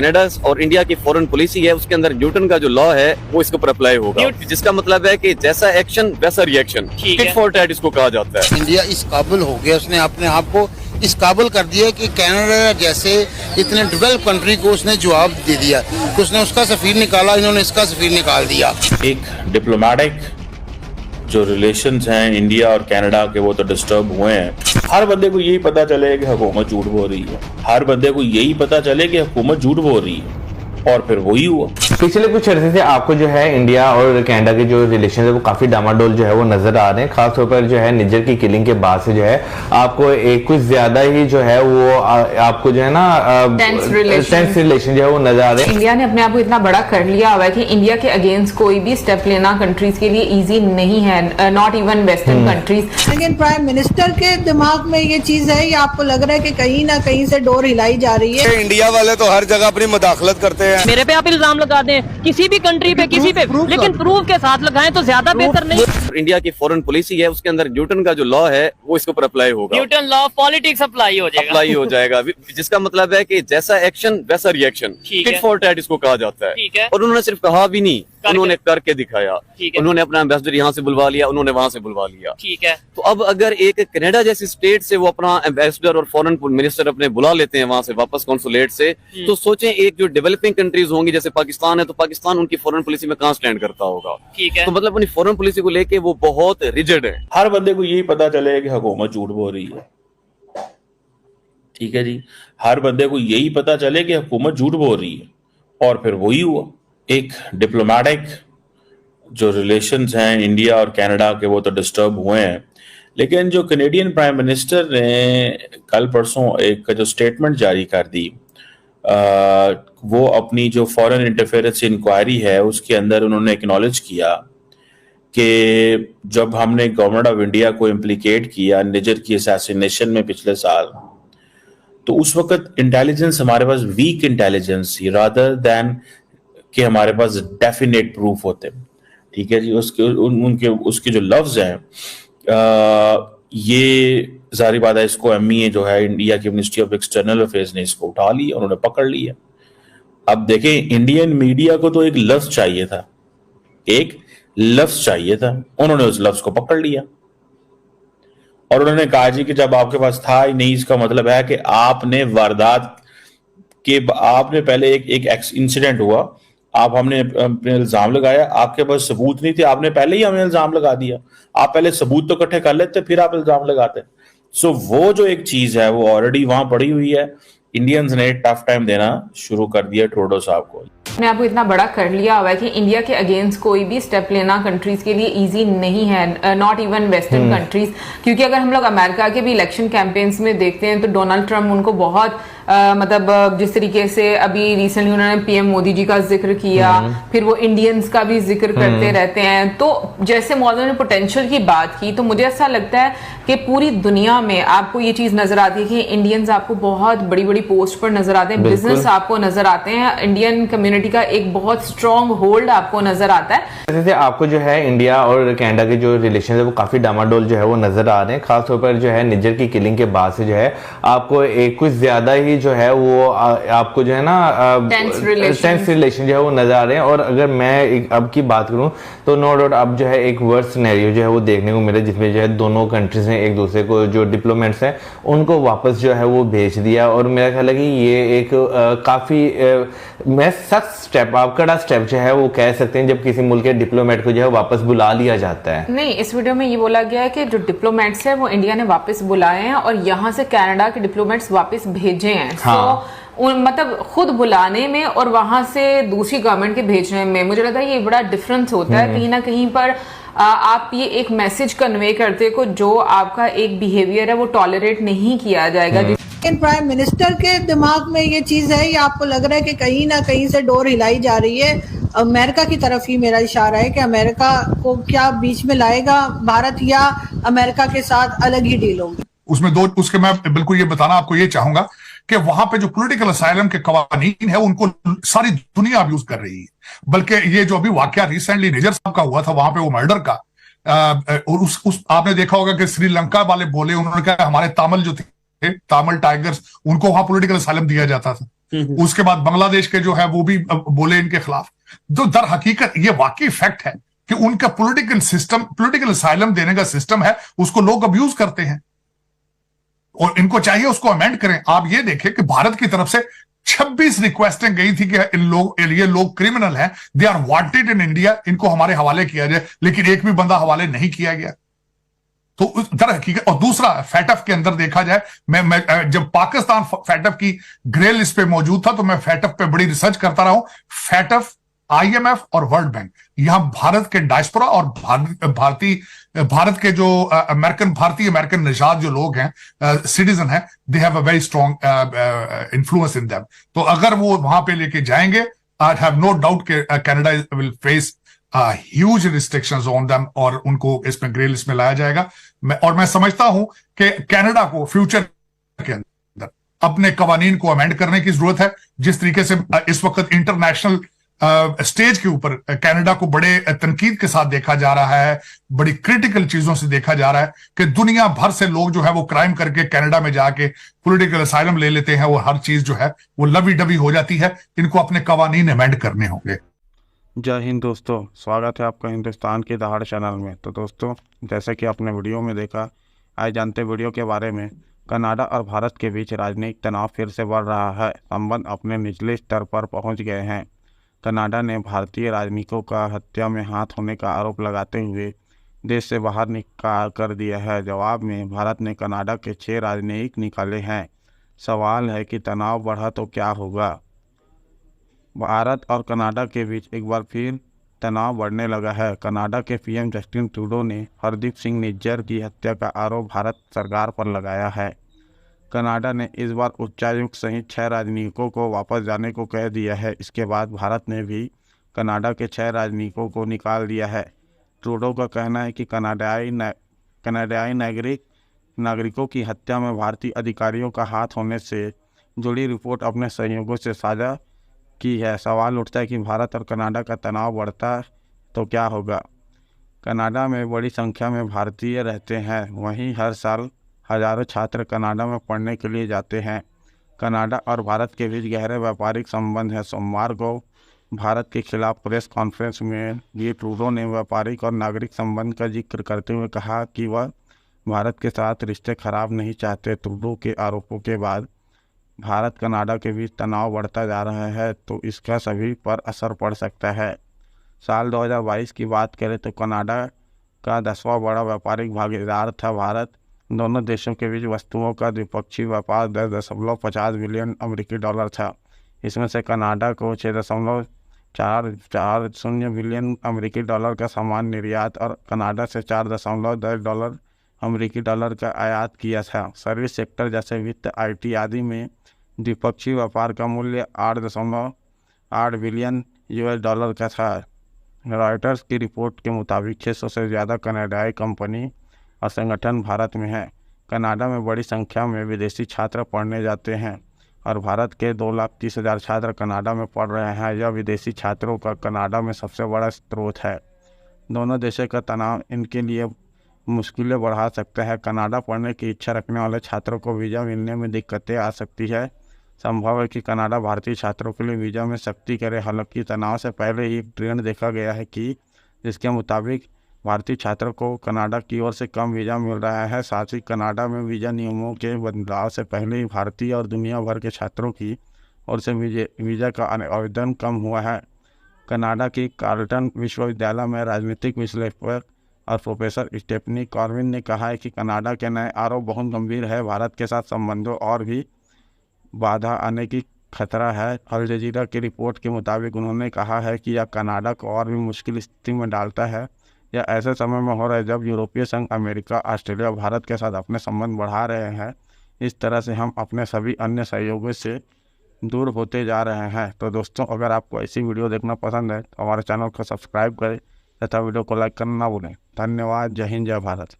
Canada और India की foreign policy है उसके अंदर न्यूटन का जो लॉ है वो इसके ऊपर अप्लाई होगा, जिसका मतलब है कि जैसा एक्शन वैसा रिएक्शन, टिट फॉर टैट इसको कहा जाता है। इंडिया इस काबिल हो गया, उसने अपने आप को इस काबिल कर दिया कि कनाडा जैसे इतने डेवलप कंट्री को उसने जवाब दे दिया कि उसने उसका सफीर निकाला, इन्होंने इसका सफीर निकाल दिया। एक डिप्लोमेटिक जो रिलेशंस हैं इंडिया और कनाडा के वो तो डिस्टर्ब हुए हैं। हर बंदे को यही पता चले कि हुकूमत झूठ बोल रही है, हर बंदे को यही पता चले कि हुकूमत झूठ बोल रही है, और फिर वही हुआ। पिछले कुछ अरसे से आपको जो है इंडिया और कनाडा के जो रिलेशन है वो काफी डामाडोल जो है वो नजर आ रहे हैं। खासतौर पर जो है निजर की किलिंग के बाद से जो है आपको एक कुछ ज्यादा ही जो है वो आपको जो है ना टेंस रिलेशन जो है वो नजर आ रहे हैं। इंडिया ने अपने आप को इतना बड़ा कर लिया हुआ है कि इंडिया के अगेंस्ट कोई भी स्टेप लेना कंट्रीज के लिए इजी नहीं है, नॉट इवन वेस्टर्न कंट्रीज। लेकिन प्राइम मिनिस्टर के दिमाग में ये चीज है या आपको लग रहा है कि कहीं ना कहीं से डोर हिलाई जा रही है? इंडिया वाले तो हर जगह अपनी मुदाखलत करते हैं। मेरे पे आप इल्जाम लगा दें, किसी भी कंट्री पे, किसी पे, लेकिन प्रूफ के साथ लगाएं तो ज्यादा बेहतर नहीं। इंडिया की फॉरेन पॉलिसी है उसके अंदर न्यूटन का जो लॉ है वो इसके ऊपर अप्लाई होगा, न्यूटन लॉ पॉलिटिक्स अप्लाई हो जाएगा, जिसका मतलब है कि जैसा एक्शन वैसा रिएक्शन, टिट फॉर टैट इसको कहा जाता है। और उन्होंने सिर्फ कहा भी नहीं, उन्होंने करके दिखाया। उन्होंने अपना एम्बेसडर यहाँ से बुलवा लिया, उन्होंने वहां से बुलवा लिया। ठीक है, तो अब अगर एक कनाडा जैसी स्टेट से वो अपना एम्बेसडर और फॉरेन मिनिस्टर अपने बुला लेते हैं वहां से वापस कॉन्सुलेट से, तो सोचें एक जो डेवलपिंग कंट्रीज होंगी जैसे पाकिस्तान है, तो पाकिस्तान उनकी फॉरेन पॉलिसी में कहां स्टैंड करता होगा। ठीक है, तो मतलब अपनी फॉरेन पॉलिसी को लेके वो बहुत रिजिड है। हर बंदे को यही पता चले कि हुकूमत झूठ बोल रही है। ठीक है जी, हर बंदे को यही पता चले कि हुकूमत झूठ बोल रही है, और फिर वही हुआ। एक डिप्लोमेटिक जो रिलेशंस हैं इंडिया और कनाडा के वो तो डिस्टर्ब हुए हैं, लेकिन जो कनेडियन प्राइम मिनिस्टर ने कल परसों एक जो स्टेटमेंट जारी कर दी, वो अपनी जो फॉरेन इंटरफेरेंस इंक्वायरी है उसके अंदर उन्होंने एक्नॉलेज किया कि जब हमने गवर्नमेंट ऑफ इंडिया को इम्प्लीकेट किया निजर की असैसिनेशन में पिछले साल, तो उस वक्त इंटेलिजेंस हमारे पास वीक इंटेलिजेंस थी रादर दैन कि हमारे पास डेफिनेट प्रूफ होते। ठीक है जी, उसके जो लफ्ज हैं, ये जारी बात है, इसको एमईए जो है इंडिया की मिनिस्ट्री ऑफ एक्सटर्नल अफेयर्स ने इसको उठा लिया, उन्होंने पकड़ लिया। अब देखें, इंडियन मीडिया को तो एक लफ्ज चाहिए था, एक लफ्ज चाहिए था, उन्होंने उस लफ्ज को पकड़ लिया और उन्होंने कहा जी कि जब आपके पास था ही नहीं, इसका मतलब है कि आपने वारदात के आपने पहले एक इंसिडेंट हुआ, आप हमने इल्जाम लगाया, आपके पास सबूत नहीं थे, आपने पहले ही हमें इल्जाम लगा दिया। आप पहले सबूत तो इकट्ठे कर लेते फिर आप इल्जाम लगाते। सो वो जो एक चीज है वो ऑलरेडी वहां पड़ी हुई है। इंडियंस ने टफ टाइम देना शुरू कर दिया ट्रूडो साहब को। अपने आप को इतना बड़ा कर लिया हुआ है कि इंडिया के अगेंस्ट कोई भी स्टेप लेना कंट्रीज के लिए इजी नहीं है, नॉट इवन वेस्टर्न कंट्रीज। क्योंकि अगर हम लोग अमेरिका के भी इलेक्शन कैंपेन्स में देखते हैं तो डोनाल्ड ट्रंप उनको बहुत मतलब जिस तरीके से अभी रिसेंटली उन्होंने पीएम मोदी जी का जिक्र किया, फिर वो इंडियंस का भी जिक्र करते रहते हैं। तो जैसे मौजूद ने पोटेंशियल की बात की, तो मुझे ऐसा लगता है कि पूरी दुनिया में आपको ये चीज नजर आती है कि इंडियंस आपको बहुत बड़ी बड़ी पोस्ट पर नजर आते हैं, बिजनेस आपको नजर आते हैं, इंडियन कम्युनिटी का एक बहुत स्ट्रॉन्ग होल्ड आपको नजर आता है। जैसे आपको जो है इंडिया और कनाडा के जो रिलेशन है वो काफी डामाडोल जो है वो नजर आ रहे हैं। खासतौर पर जो है निजर की किलिंग के बाद से जो है आपको एक कुछ ज्यादा ही जो है वो आपको जो है ना टेंस रिलेशन जो है वो नजर आ रहे हैं। और अगर मैं अब की बात करूं तो नो डाउट अब जो है एक वर्स्ट सिनेरियो जो है वो देखने को मिला, जिसमें जो है दोनों कंट्रीज ने एक दूसरे को जो डिप्लोमेट्स हैं उनको वापस जो है वो भेज दिया। और मेरा ख्याल है कि ये एक काफी मैं सख्त स्टेप, आप कड़ा स्टेप जो है वो कह सकते हैं जब किसी मुल्क के डिप्लोमेट को जो है वापस बुला लिया जाता है। नहीं, इस वीडियो में ये बोला गया है कि जो डिप्लोमेट्स हैं वो इंडिया ने वापस बुलाए हैं और यहाँ से कनाडा के डिप्लोमेट्स वापस भेजे हैं। हाँ। मतलब खुद बुलाने में और वहां से दूसरी गवर्नमेंट के भेजने में मुझे लगता है ये बड़ा डिफरेंस होता है। कहीं ना कहीं पर आप ये एक मैसेज कन्वे करते हो जो आपका एक बिहेवियर है वो टॉलरेट नहीं किया जाएगा। लेकिन प्राइम मिनिस्टर के दिमाग में ये चीज है या आपको लग रहा है कि कहीं ना कहीं से डोर हिलाई जा रही है? अमेरिका की तरफ ही मेरा इशारा है कि अमेरिका को क्या बीच में लाएगा भारत, या अमेरिका के साथ अलग ही डील होगी? उसके मैं बिल्कुल ये बताना आपको ये चाहूंगा कि वहां पे जो पॉलिटिकल असाइलम के कवानीन है उनको सारी दुनिया अब्यूज कर रही है। बल्कि ये जो अभी वाकया रिसेंटली निजर साहब का हुआ था वहां पे वो मर्डर का, और आपने देखा होगा कि श्रीलंका वाले बोले, उन्होंने कहा हमारे तामिल जो थे, तामिल टाइगर्स, उनको वहां पॉलिटिकल असाइलम दिया जाता था। उसके बाद बांग्लादेश के जो है वो भी बोले इनके खिलाफ। जो दर हकीकत ये वाकई फैक्ट है कि उनका पॉलिटिकल असाइलम देने का सिस्टम है, उसको लोग अब्यूज करते हैं और इनको चाहिए उसको अमेंड करें। आप ये देखें कि भारत की तरफ से 26 रिक्वेस्टें गई थी कि ये लोग क्रिमिनल हैं, they are wanted in India, इनको हमारे हवाले किया जाए, लेकिन एक भी बंदा हवाले नहीं किया गया। तो दर हकीकत, और दूसरा फैटफ के अंदर देखा जाए, मैं जब पाकिस्तान फैटफ की ग्रे लिस्ट पे मौजूद था तो मैं फैटफ पे बड़ी रिसर्च करता रहा हूं। फैटफ, IMF और वर्ल्ड बैंक, यहां भारत के डायस्पोरा और भारत के जो भारतीय अमेरिकन निषाद जो लोग हैं, सिटीजन हैं, they have a very strong influence in them. तो अगर वो वहां पे लेके जाएंगे, आई हैव नो डाउट कि Canada will face huge restrictions on them और उनको इसमें ग्रे लिस्ट में लाया जाएगा। मैं समझता हूं कि कनाडा को फ्यूचर के अंदर अपने कवानीन को अमेंड करने की जरूरत है। जिस तरीके से इस वक्त इंटरनेशनल स्टेज के ऊपर कनाडा को बड़े तनकीद के साथ देखा जा रहा है, बड़ी क्रिटिकल चीजों से देखा जा रहा है कि दुनिया भर से लोग जो है वो क्राइम करके कनाडा में जाके पॉलिटिकल असाइलम ले लेते हैं, वो हर चीज जो है वो लवी डबी हो जाती है। इनको अपने कवानीन अमेंड करने होंगे। जय हिंद दोस्तों, स्वागत है आपका हिंदुस्तान की दहाड़ चैनल में। तो दोस्तों, जैसे कि आपने वीडियो में देखा, आइए जानते वीडियो के बारे में। कनाडा और भारत के बीच राजनीतिक तनाव फिर से बढ़ रहा है, संबंध अपने निचले स्तर पर पहुंच गए हैं। कनाडा ने भारतीय राजनयिकों का हत्या में हाथ होने का आरोप लगाते हुए देश से बाहर निकाल कर दिया है। जवाब में भारत ने कनाडा के 6 राजनयिक निकाले हैं। सवाल है कि तनाव बढ़ा तो क्या होगा। भारत और कनाडा के बीच एक बार फिर तनाव बढ़ने लगा है। कनाडा के PM जस्टिन ट्रूडो ने हरदीप सिंह निज्जर की हत्या का आरोप भारत सरकार पर लगाया है। कनाडा ने इस बार उच्चायुक्त सहित 6 राजनयिकों को वापस जाने को कह दिया है। इसके बाद भारत ने भी कनाडा के 6 राजनयिकों को निकाल दिया है। ट्रूडो का कहना है कि कनाडाई नागरिकों की हत्या में भारतीय अधिकारियों का हाथ होने से जुड़ी रिपोर्ट अपने सहयोगियों से साझा की है। सवाल उठता है कि भारत और कनाडा का तनाव बढ़ता तो क्या होगा। कनाडा में बड़ी संख्या में भारतीय रहते हैं, वहीं हर साल हजारों छात्र कनाडा में पढ़ने के लिए जाते हैं। कनाडा और भारत के बीच गहरे व्यापारिक संबंध हैं। सोमवार को भारत के खिलाफ प्रेस कॉन्फ्रेंस में ये ट्रूडो ने व्यापारिक और नागरिक संबंध का जिक्र करते हुए कहा कि वह भारत के साथ रिश्ते खराब नहीं चाहते। ट्रूडो के आरोपों के बाद भारत कनाडा के बीच तनाव बढ़ता जा रहा है, तो इसका सभी पर असर पड़ सकता है। साल 2022 की बात करें तो कनाडा का 10वां बड़ा व्यापारिक भागीदार था भारत। दोनों देशों के बीच वस्तुओं का द्विपक्षीय व्यापार 10.50 बिलियन अमेरिकी डॉलर था। इसमें से कनाडा को 6.440 बिलियन अमेरिकी डॉलर का सामान निर्यात और कनाडा से 4.10 डॉलर अमेरिकी डॉलर का आयात किया था। सर्विस सेक्टर जैसे वित्त, IT आदि में द्विपक्षीय व्यापार का मूल्य 8.8 बिलियन US डॉलर का था। रॉयटर्स की रिपोर्ट के मुताबिक 600 से ज़्यादा कनाडाई कंपनी और संगठन भारत में हैं। कनाडा में बड़ी संख्या में विदेशी छात्र पढ़ने जाते हैं और भारत के 2,30,000 छात्र कनाडा में पढ़ रहे हैं। यह विदेशी छात्रों का कनाडा में सबसे बड़ा स्रोत है। दोनों देशों का तनाव इनके लिए मुश्किलें बढ़ा सकता है। कनाडा पढ़ने की इच्छा रखने वाले छात्रों को वीज़ा मिलने में दिक्कतें आ सकती है। संभव है कि कनाडा भारतीय छात्रों के लिए वीज़ा में सख्ती करे। हालांकि तनाव से पहले ही एक ट्रेंड देखा गया है कि जिसके मुताबिक भारतीय छात्रों को कनाडा की ओर से कम वीज़ा मिल रहा है। साथ ही कनाडा में वीज़ा नियमों के बदलाव से पहले ही भारतीय और दुनिया भर के छात्रों की ओर से वीज़ा का आवेदन कम हुआ है। कनाडा की कार्लटन विश्वविद्यालय में राजनीतिक विश्लेषक और प्रोफेसर स्टेफनी कॉर्विन ने कहा है कि कनाडा के नए आरोप बहुत गंभीर है। भारत के साथ संबंधों और भी बाधा आने की खतरा है। अल जजीरा की रिपोर्ट के मुताबिक उन्होंने कहा है कि यह कनाडा को और भी मुश्किल स्थिति में डालता है। यह ऐसे समय में हो रहा है जब यूरोपीय संघ, अमेरिका, ऑस्ट्रेलिया, भारत के साथ अपने संबंध बढ़ा रहे हैं। इस तरह से हम अपने सभी अन्य सहयोगियों से दूर होते जा रहे हैं। तो दोस्तों, अगर आपको ऐसी वीडियो देखना पसंद है तो हमारे चैनल को सब्सक्राइब करें तथा वीडियो को लाइक करना ना भूलें। धन्यवाद। जय हिंद, जय भारत।